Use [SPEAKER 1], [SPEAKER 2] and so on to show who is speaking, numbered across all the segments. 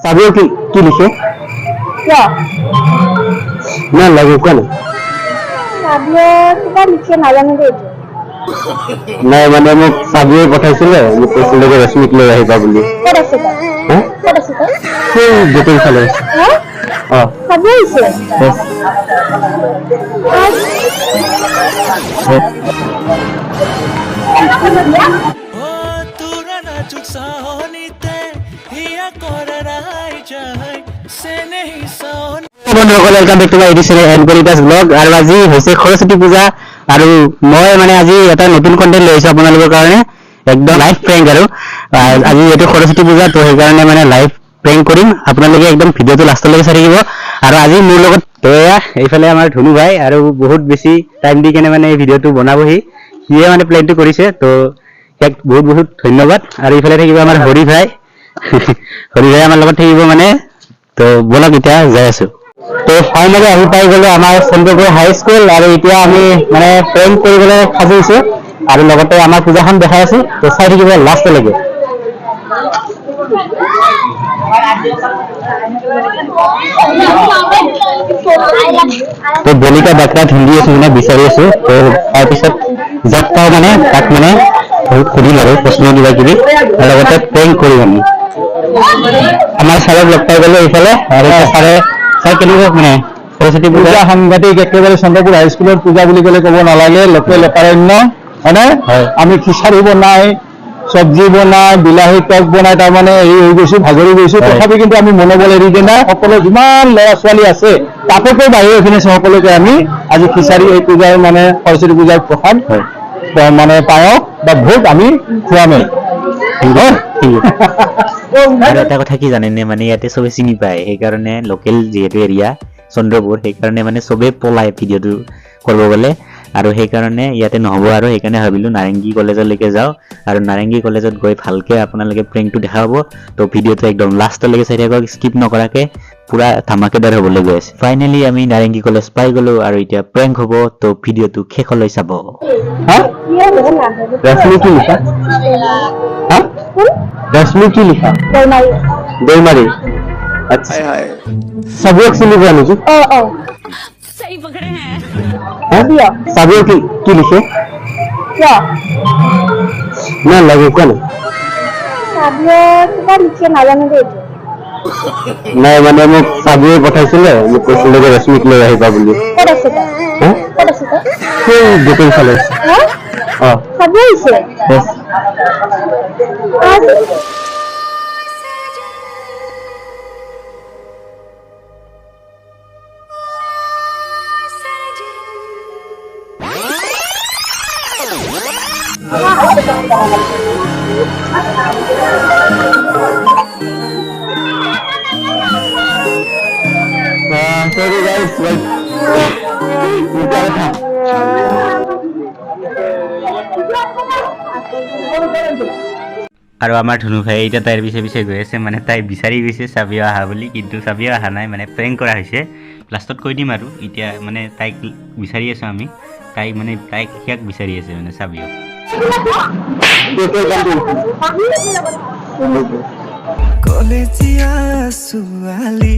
[SPEAKER 1] साबियो की लिखे
[SPEAKER 2] क्या
[SPEAKER 1] ना लगे क्या ना
[SPEAKER 2] साबियो कितना लिखे नाजानो दे
[SPEAKER 1] নাই মানে মোক সাবিয়ে পঠাইছিলে মোক কৈছিলে যে ৰশ্মিক লৈ আহিবা বুলি
[SPEAKER 2] ক'ত আছে তাই
[SPEAKER 1] হা
[SPEAKER 2] ক'ত আছে তাই
[SPEAKER 1] সেই গোটেই ফালে
[SPEAKER 2] হা
[SPEAKER 1] অ
[SPEAKER 2] সাবিয়ে আহিছে
[SPEAKER 1] বন্ধুসকল welcome back to my edition and গলিটাস ব্লগ আৰু আজি হৈছে সৰস্বতী পূজা আৰু মই মানে আজি এটা নতুন কন্টেন্ট লৈ আহিছো আপোনালোকৰ কাৰণে একদম লাইভ প্ৰেংক আৰু আজি এটো সৰস্বতী পূজা তো সেই কাৰণে মানে লাইভ প্ৰেংক কৰিম আপোনালোকে একদম ভিডিওটো লাষ্টলৈকে চাই থাকিব আৰু আজি মোৰ লগত এয়া এইফালে আমাৰ ধনু ভাই আৰু বহুত বেছি টাইম দি কেনে মানে এই ভিডিওটো বনাবহি সিয়ে মানে প্লেনটো কৰিছে তো এক বহুত বহুত ধন্যবাদ আৰু এইফালে থাকিব আমাৰ হৰি ভাই হৰি ভাই আমাৰ লগত থাকিব মানে তো বলক এতিয়া যাই আছো তো ফাইনালি আহি পাই গলো আমাৰ চন্দ্ৰপুৰ হাই স্কুল আৰু এতিয়া আমি মানে প্ৰেংক কৰিবলৈ সাজিছো আৰু লগতে আমাৰ পূজাখন দেখাই আছো তো চাই থাকিব লাষ্টলৈকে তো বলিকা বাকৰাত হিন্দী আছে মানে বিচাৰি আছো তো তাৰপিছত যাক পাওঁ মানে তাক মানে সুধিম আৰু প্ৰশ্ন কিবা কিবি আৰু লগতে প্ৰেংক কৰিম আমি আমাৰ ছাৰক লগ পাই গলো এইফালে আৰু ছাৰে ছাৰ কেনেকুৱা মানে সৰস্বতী পূজা সাংঘাতিক একেবাৰে চন্দ্ৰপুৰ হাইস্কুলৰ পূজা বুলি ক'লে ক'ব নালাগে লোকেল অপাৰণ্য হয়নে আমি খিচাৰি বনাই চব্জি বনাই বিলাহী টক বনাই তাৰমানে হেৰি হৈ গৈছো ভাগৰি গৈছো তথাপি কিন্তু আমি মনোবল এৰি দিয়া নাই সকলো যিমান ল'ৰা ছোৱালী আছে তাতকৈ বাহিৰ এইখিনি সকলোকে আমি আজি খিচাৰি এই পূজাৰ মানে সৰস্বতী পূজাৰ প্ৰসাদ মানে পায়স বা ভোগ আমি খুৱামেই
[SPEAKER 3] আৰু এটা কথা কি জানেনে মানে ইয়াতে চবে চিনি পায় সেইকাৰণে লোকেল যিহেতু এৰিয়া চন্দ্ৰপুৰ সেইকাৰণে মানে চবে পলায় ভিডিঅ'টো কৰিব গ'লে আৰু সেইকাৰণে ইয়াতে নহ'ব আৰু সেইকাৰণে ভাবিলোঁ নাৰেংগী কলেজলৈকে যাওঁ আৰু নাৰেংগী কলেজত গৈ ভালকৈ আপোনালোকে প্ৰেংকটো দেখাব তো ভিডিঅ'টো একদম লাষ্টলৈকে চাই থাকক স্কিপ নকৰাকৈ পুৰা ধামাকেদাৰ হ'বলৈ গৈ আছে ফাইনেলি আমি নাৰেংগী কলেজ পাই গ'লোঁ আৰু এতিয়া প্ৰেংক হ'ব তো ভিডিঅ'টো শেষলৈ চাব
[SPEAKER 1] रश्मि की लिखा हाँ रश्मि की लिखा देवमारी अच्छा सबियों से लिखा मुझे
[SPEAKER 2] सही पकड़े हैं
[SPEAKER 1] सबियों की लिखे
[SPEAKER 2] क्या
[SPEAKER 1] ना लगे क्या ना
[SPEAKER 2] साबियो कितना लिखे नाजानो दे
[SPEAKER 1] নাই মানে মোক সাবিয়ে পঠাইছিলে মোক কৈছিলে যে ৰশ্মিক লৈ আহিবা বুলি
[SPEAKER 2] ক'ত আছে তাই
[SPEAKER 1] হা
[SPEAKER 2] ক'ত আছে তাই
[SPEAKER 1] সেই গোটেই ফালে
[SPEAKER 2] হা
[SPEAKER 1] অ
[SPEAKER 2] সাবিয়ে আহিছে
[SPEAKER 1] sorry guys like
[SPEAKER 3] আৰু আমাৰ ধনু ভাই এতিয়া তাইৰ পিছে পিছে গৈ আছে মানে তাই বিচাৰি গৈছে চাবিও আহা বুলি কিন্তু চাবিও অহা নাই মানে প্ৰেংক কৰা হৈছে লাষ্টত কৈ দিম আৰু এতিয়া মানে তাইক বিচাৰি আছো আমি তাইক মানে তাইক সিয়াক বিচাৰি আছে মানে চাবিও
[SPEAKER 4] কলেজীয়া ছোৱালী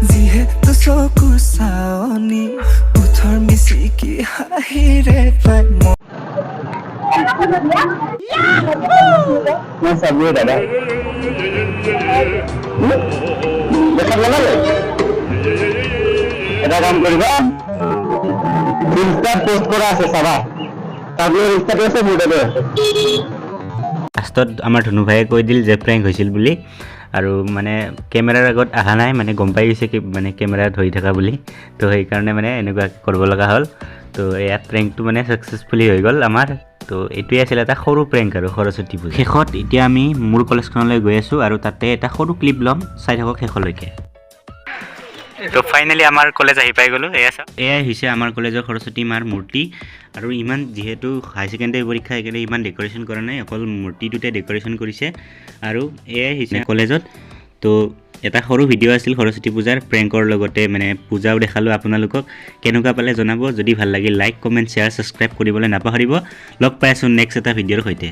[SPEAKER 4] যিহেতু চকুৰ চাৱনি ওঠৰ মিচিকি হাঁহিৰে তাই
[SPEAKER 1] मैं सबियो दादा দেখা নালাগে এটা কাম কৰিবা ইনষ্টাত পোষ্ট কৰা আছে চাবা তাৰপিছত ইনষ্টাতে আছে মোৰ তাতে
[SPEAKER 3] লাষ্টত আমাৰ ধনু ভাইয়ে কৈ দিল যে প্ৰেংক হৈছিল বুলি আৰু মানে কেমেৰাৰ আগত অহা নাই মানে গম পাই গৈছে মানে কেমেৰা ধৰি থকা বুলি তো সেইকাৰণে মানে এনেকুৱা কৰিব লগা হ'ল তো এয়া প্ৰেংকটো মানে ছাকচেছফুলি হৈ গ'ল আমাৰ তো এইটোৱে আছিল এটা সৰু প্ৰেংক আৰু সৰস্বতী পূজা শেষত এতিয়া আমি মোৰ কলেজখনলৈ গৈ আছোঁ আৰু তাতে এটা সৰু ক্লিপ ল'ম চাই থাকক শেষলৈকে তো ফাইনেলি আমাৰ কলেজ আহি পাই গ'লোঁ এয়াই হৈছে আমাৰ কলেজৰ সৰস্বতী মাৰ মূৰ্তি আৰু ইমান যিহেতু হাই ছেকেণ্ডেৰী পৰীক্ষা সেইকাৰণে ইমান ডেক'ৰেশ্যন কৰা নাই অকল মূৰ্তিটোতে ডেক'ৰেশ্যন কৰিছে আৰু এয়াই হৈছে কলেজত তো এটা সৰু ভিডিঅ' আছিল সৰস্বতী পূজাৰ প্ৰেংকৰ লগতে মানে পূজাও দেখালোঁ আপোনালোকক কেনেকুৱা পালে জনাব যদি ভাল লাগিল লাইক কমেণ্ট শ্বেয়াৰ ছাবস্ক্ৰাইব কৰিবলৈ নাপাহৰিব লগ পাই আছোঁ নেক্সট এটা ভিডিঅ'ৰ সৈতে